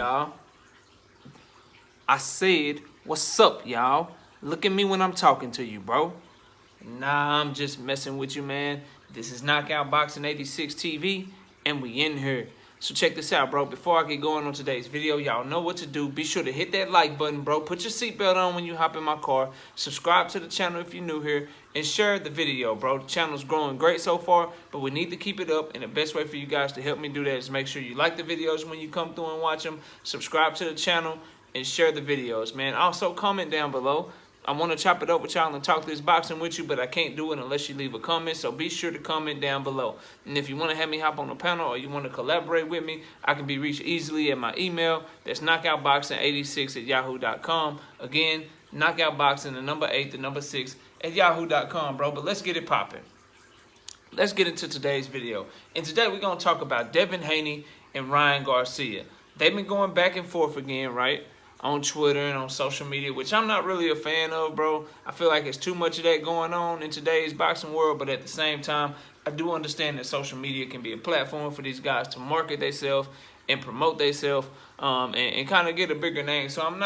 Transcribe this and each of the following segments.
y'all. I said, what's up, y'all? Look at me when I'm talking to you, bro. Nah, I'm just messing with you, man. This is Knockout Boxing 86 TV, and we in here. So check this out, bro. Before I get going on today's video, y'all know what to do. Be sure to hit that like button, bro. Put your seatbelt on when you hop in my car. Subscribe to the channel if you're new here. And share the video, bro. The channel's growing great so far, but we need to keep it up. And the best way for you guys to help me do that is make sure you like the videos when you come through and watch them. Subscribe to the channel and share the videos, man. Also, comment down below. I want to chop it up with y'all and talk this boxing with you, but I can't do it unless you leave a comment, so be sure to comment down below. And if you want to have me hop on the panel or you want to collaborate with me, I can be reached easily at my email. That's knockoutboxing86@yahoo.com. Again, knockoutboxing, the number 8, the number 6, @yahoo.com, bro. But let's get it popping. Let's get into today's video. And today we're going to talk about Devin Haney and Ryan Garcia. They've been going back and forth again, right? On Twitter and on social media, which I'm not really a fan of, bro. I feel like it's too much of that going on in today's boxing world, but at the same time, I do understand that social media can be a platform for these guys to market themselves and promote themselves and kind of get a bigger name. So I'm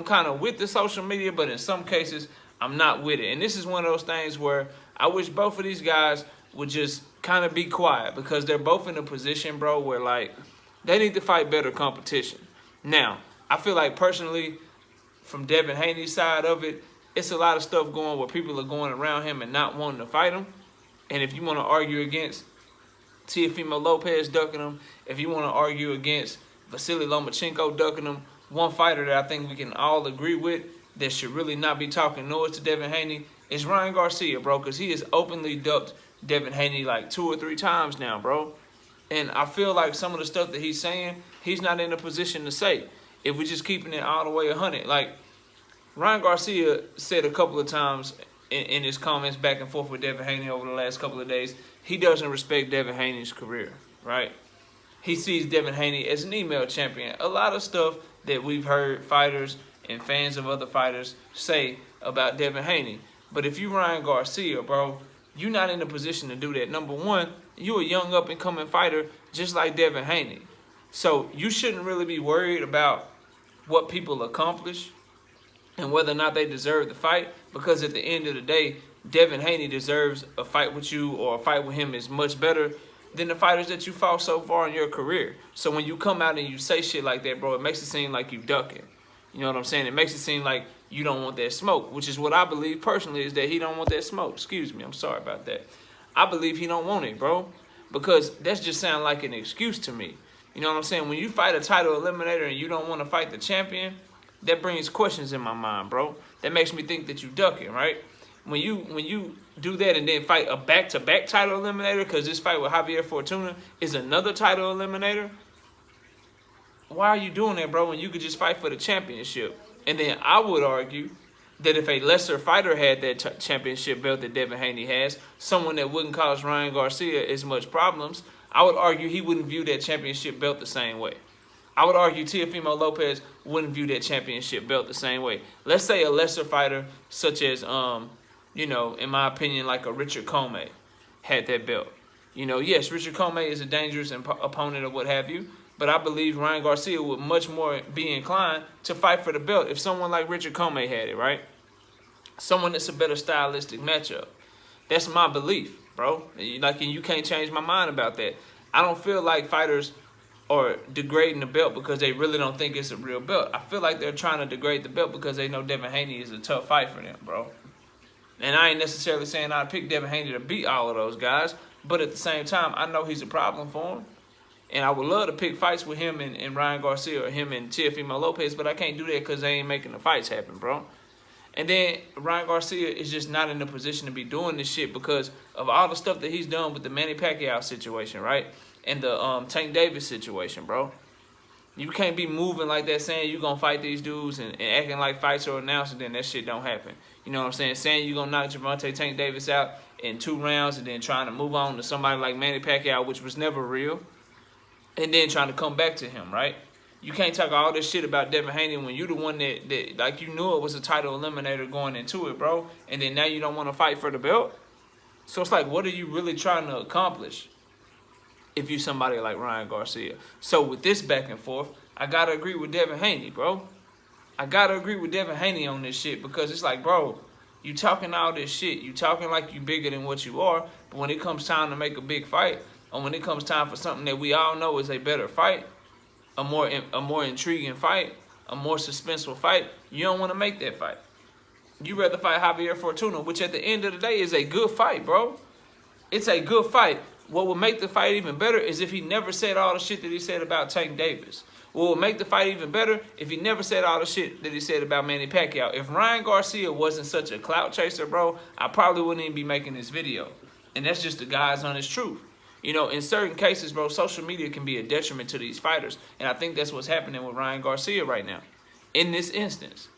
kind of with the social media, but in some cases, I'm not with it. And this is one of those things where I wish both of these guys would just kind of be quiet, because they're both in a position, bro, where, like, they need to fight better competition. Now, I feel like personally, from Devin Haney's side of it, it's a lot of stuff going where people are going around him and not wanting to fight him. And if you want to argue against Teofimo Lopez ducking him, if you want to argue against Vasily Lomachenko ducking him, one fighter that I think we can all agree with that should really not be talking noise to Devin Haney is Ryan Garcia, bro, because he has openly ducked Devin Haney like 2 or 3 times now, bro. And I feel like some of the stuff that he's saying, he's not in a position to say. If we're just keeping it all the way 100. Like, Ryan Garcia said a couple of times in his comments back and forth with Devin Haney over the last couple of days, he doesn't respect Devin Haney's career, right? He sees Devin Haney as an email champion. A lot of stuff that we've heard fighters and fans of other fighters say about Devin Haney. But if you Ryan Garcia, bro, you're not in a position to do that. Number one, you're a young up-and-coming fighter just like Devin Haney. So you shouldn't really be worried about what people accomplish and whether or not they deserve the fight, because at the end of the day, Devin Haney deserves a fight with you, or a fight with him is much better than the fighters that you fought so far in your career. So when you come out and you say shit like that, bro, it makes it seem like you ducking. You know what I'm saying? It makes it seem like you don't want that smoke, which is what I believe personally, is that he don't want that smoke. Excuse me, I'm sorry about that. I believe he don't want it, bro, because that's just sound like an excuse to me. You know what I'm saying? When you fight a title eliminator and you don't want to fight the champion, that brings questions in my mind, bro. That makes me think that you ducking, right? When you do that and then fight a back-to-back title eliminator, because this fight with Javier Fortuna is another title eliminator, why are you doing that, bro, when you could just fight for the championship? And then I would argue that if a lesser fighter had that championship belt that Devin Haney has, someone that wouldn't cause Ryan Garcia as much problems, I would argue he wouldn't view that championship belt the same way. I would argue Teofimo Lopez wouldn't view that championship belt the same way. Let's say a lesser fighter such as, you know, in my opinion, like a Richard Comey had that belt. You know, yes, Richard Comey is a dangerous opponent or what have you, but I believe Ryan Garcia would much more be inclined to fight for the belt if someone like Richard Comey had it, right? Someone that's a better stylistic matchup. That's my belief, bro. Like, and you can't change my mind about that. I don't feel like fighters are degrading the belt because they really don't think it's a real belt. I feel like they're trying to degrade the belt because they know Devin Haney is a tough fight for them, bro. And I ain't necessarily saying I'd pick Devin Haney to beat all of those guys, but at the same time, I know he's a problem for him. And I would love to pick fights with him and Ryan Garcia, or him and Teofimo Lopez, but I can't do that because they ain't making the fights happen, bro. And then Ryan Garcia is just not in a position to be doing this shit because of all the stuff that he's done with the Manny Pacquiao situation, right? And the Tank Davis situation, bro. You can't be moving like that saying you're going to fight these dudes and acting like fights are announced, and then that shit don't happen. You know what I'm saying? Saying you're going to knock Gervonta Tank Davis out in 2 rounds and then trying to move on to somebody like Manny Pacquiao, which was never real, and then trying to come back to him, right? You can't talk all this shit about Devin Haney when you're the one that like, you knew it was a title eliminator going into it, bro, and then now you don't want to fight for the belt? So it's like, what are you really trying to accomplish if you're somebody like Ryan Garcia? So with this back and forth, I gotta agree with Devin Haney, bro. I gotta agree with Devin Haney on this shit, because it's like, bro, you talking all this shit. You talking like you bigger than what you are, but when it comes time to make a big fight, or when it comes time for something that we all know is a better fight, a more intriguing fight, a more suspenseful fight, you don't want to make that fight. You rather fight Javier Fortuna, which at the end of the day is a good fight, bro. It's a good fight. What would make the fight even better is if he never said all the shit that he said about Tank Davis. What would make the fight even better if he never said all the shit that he said about Manny Pacquiao. If Ryan Garcia wasn't such a clout chaser, bro, I probably wouldn't even be making this video. And that's just the God's honest truth. You know, in certain cases, bro, social media can be a detriment to these fighters. And I think that's what's happening with Ryan Garcia right now. In this instance,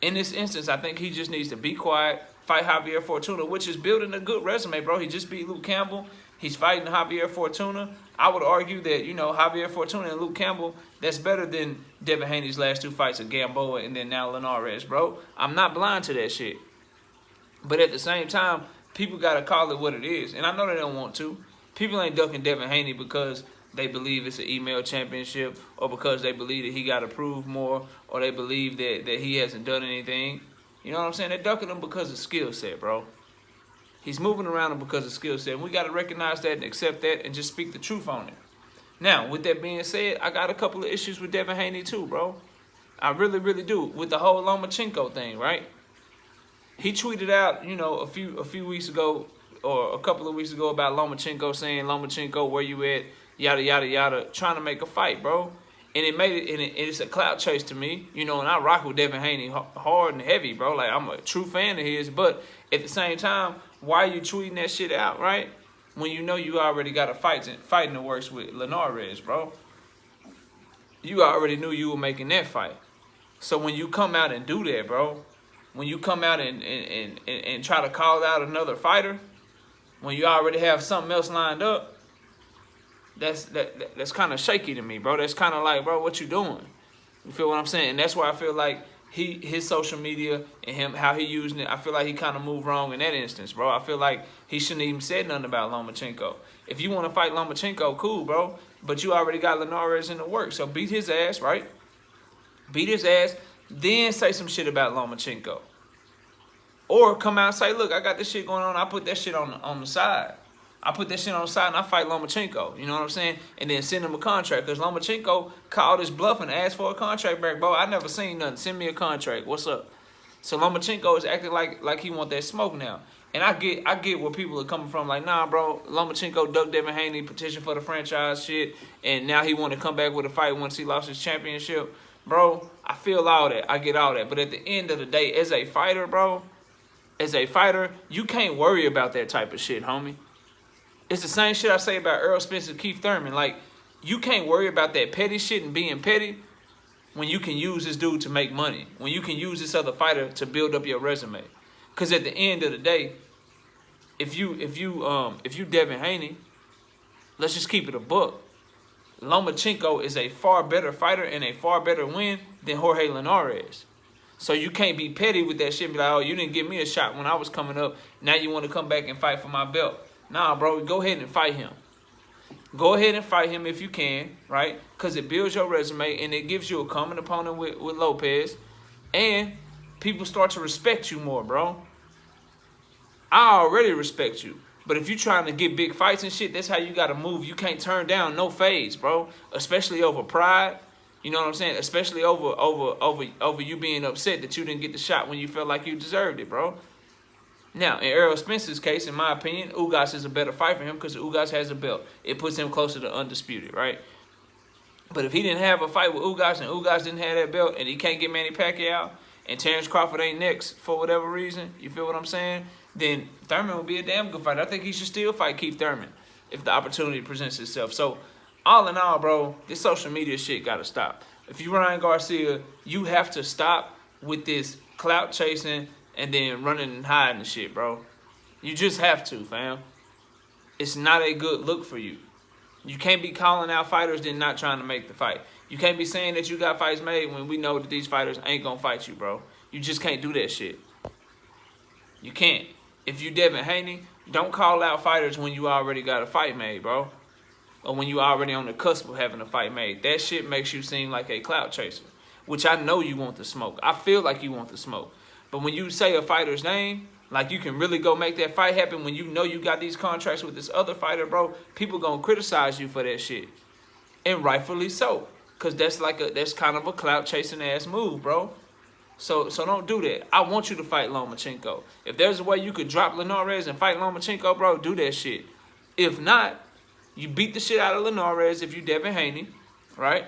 I think he just needs to be quiet, fight Javier Fortuna, which is building a good resume, bro. He just beat Luke Campbell. He's fighting Javier Fortuna. I would argue that, you know, Javier Fortuna and Luke Campbell, that's better than Devin Haney's last two fights of Gamboa and then now Linares, bro. I'm not blind to that shit. But at the same time, people got to call it what it is. And I know they don't want to. People ain't ducking Devin Haney because they believe it's an email championship, or because they believe that he got to prove more, or they believe that he hasn't done anything. You know what I'm saying? They're ducking him because of skill set, bro. He's moving around him because of skill set. And we got to recognize that and accept that and just speak the truth on it. Now, with that being said, I got a couple of issues with Devin Haney too, bro. I really, really do. With the whole Lomachenko thing, right? He tweeted out, you know, a few weeks ago, or a couple of weeks ago, about Lomachenko, saying, Lomachenko, where you at? Yada, yada, yada, trying to make a fight, bro. And it made it, and it's a clout chase to me, you know, and I rock with Devin Haney hard and heavy, bro. Like, I'm a true fan of his, but at the same time, why are you tweeting that shit out, right? When you know you already got a fight in the works with Linares, bro. You already knew you were making that fight. So when you come out and do that, bro, when you come out and try to call out another fighter, when you already have something else lined up, that's kind of shaky to me, bro. That's kind of like, bro, what you doing? You feel what I'm saying? And that's why I feel like his social media and how he using it, I feel like he kind of moved wrong in that instance, bro. I feel like he shouldn't even said nothing about Lomachenko. If you want to fight Lomachenko, cool, bro. But you already got Linares in the works, so beat his ass, right? Beat his ass, then say some shit about Lomachenko. Or come out and say, look, I got this shit going on. I put that shit on the side. I put that shit on the side and I fight Lomachenko. You know what I'm saying? And then send him a contract. Because Lomachenko called his bluff and asked for a contract back, bro. I never seen nothing. Send me a contract. What's up? So Lomachenko is acting like he want that smoke now. And I get where people are coming from. Like, nah, bro, Lomachenko ducked Devin Haney, petition for the franchise shit. And now he want to come back with a fight once he lost his championship. Bro, I feel all that. I get all that. But at the end of the day, as a fighter, bro, you can't worry about that type of shit, homie. It's the same shit I say about Errol Spence and Keith Thurman. Like, you can't worry about that petty shit and being petty when you can use this dude to make money. When you can use this other fighter to build up your resume. Because at the end of the day, if you Devin Haney, let's just keep it a buck. Lomachenko is a far better fighter and a far better win than Jorge Linares. So you can't be petty with that shit and be like, oh, you didn't give me a shot when I was coming up. Now you want to come back and fight for my belt. Nah, bro, go ahead and fight him. Go ahead and fight him if you can, right? Because it builds your resume and it gives you a common opponent with Lopez. And people start to respect you more, bro. I already respect you. But if you're trying to get big fights and shit, that's how you got to move. You can't turn down no fades, bro. Especially over pride. You know what I'm saying? Especially over you being upset that you didn't get the shot when you felt like you deserved it, bro. Now, in Errol Spence's case, in my opinion, Ugas is a better fight for him because Ugas has a belt. It puts him closer to undisputed, right? But if he didn't have a fight with Ugas and Ugas didn't have that belt and he can't get Manny Pacquiao and Terrence Crawford ain't next for whatever reason, you feel what I'm saying? Then Thurman would be a damn good fighter. I think he should still fight Keith Thurman if the opportunity presents itself. So, all in all, bro, this social media shit got to stop. If you Ryan Garcia, you have to stop with this clout chasing and then running and hiding and shit, bro. You just have to, fam. It's not a good look for you. You can't be calling out fighters then not trying to make the fight. You can't be saying that you got fights made when we know that these fighters ain't gonna fight you, bro. You just can't do that shit. You can't. If you Devin Haney, don't call out fighters when you already got a fight made, bro. or when you already on the cusp of having a fight made. That shit makes you seem like a clout chaser, which I know you want the smoke. I feel like you want the smoke. But when you say a fighter's name, like you can really go make that fight happen when you know you got these contracts with this other fighter, bro, people gonna criticize you for that shit. And rightfully so. Cause that's kind of a clout chasing ass move, bro. So don't do that. I want you to fight Lomachenko. If there's a way you could drop Linares and fight Lomachenko, bro, do that shit. If not, you beat the shit out of Linares if you Devin Haney, right?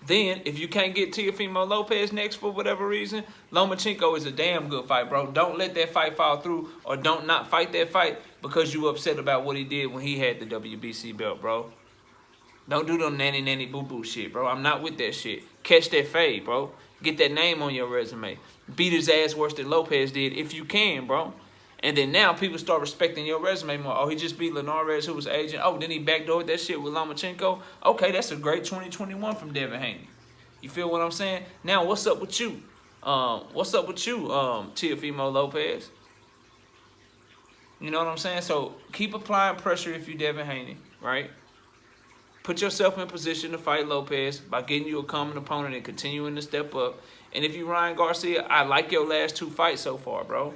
Then, if you can't get Teofimo Lopez next for whatever reason, Lomachenko is a damn good fight, bro. Don't let that fight fall through, or don't not fight that fight because you upset about what he did when he had the WBC belt, bro. Don't do no nanny boo-boo shit, bro. I'm not with that shit. Catch that fade, bro. Get that name on your resume. Beat his ass worse than Lopez did if you can, bro. And then now people start respecting your resume more. Oh, he just beat Linares, who was agent. Oh, then he backdoored that shit with Lomachenko. Okay, that's a great 2021 from Devin Haney. You feel what I'm saying? Now, what's up with you? Teofimo Lopez? You know what I'm saying? So keep applying pressure if you Devin Haney, right? Put yourself in position to fight Lopez by getting you a common opponent and continuing to step up. And if you Ryan Garcia, I like your last 2 fights so far, bro.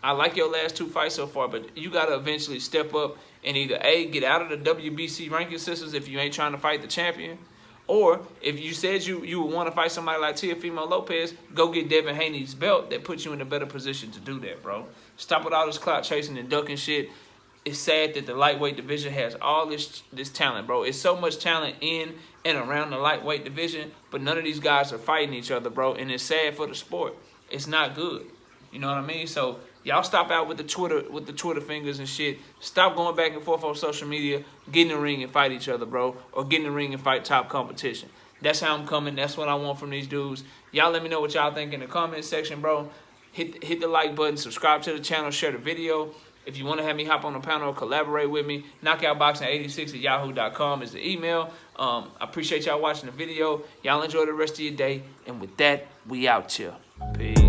I like your last 2 fights so far, but you got to eventually step up and either A, get out of the WBC ranking systems if you ain't trying to fight the champion, or if you said you would want to fight somebody like Teofimo Lopez, go get Devin Haney's belt that puts you in a better position to do that, bro. Stop with all this clout chasing and ducking shit. It's sad that the lightweight division has all this talent, bro. It's so much talent in and around the lightweight division, but none of these guys are fighting each other, bro, and it's sad for the sport. It's not good. You know what I mean? So y'all stop out with the Twitter fingers and shit. Stop going back and forth on social media. Get in the ring and fight each other, bro. Or get in the ring and fight top competition. That's how I'm coming. That's what I want from these dudes. Y'all let me know what y'all think in the comment section, bro. Hit the like button. Subscribe to the channel. Share the video. If you want to have me hop on the panel or collaborate with me, knockoutboxing86@yahoo.com is the email. I appreciate y'all watching the video. Y'all enjoy the rest of your day. And with that, we out here. Peace.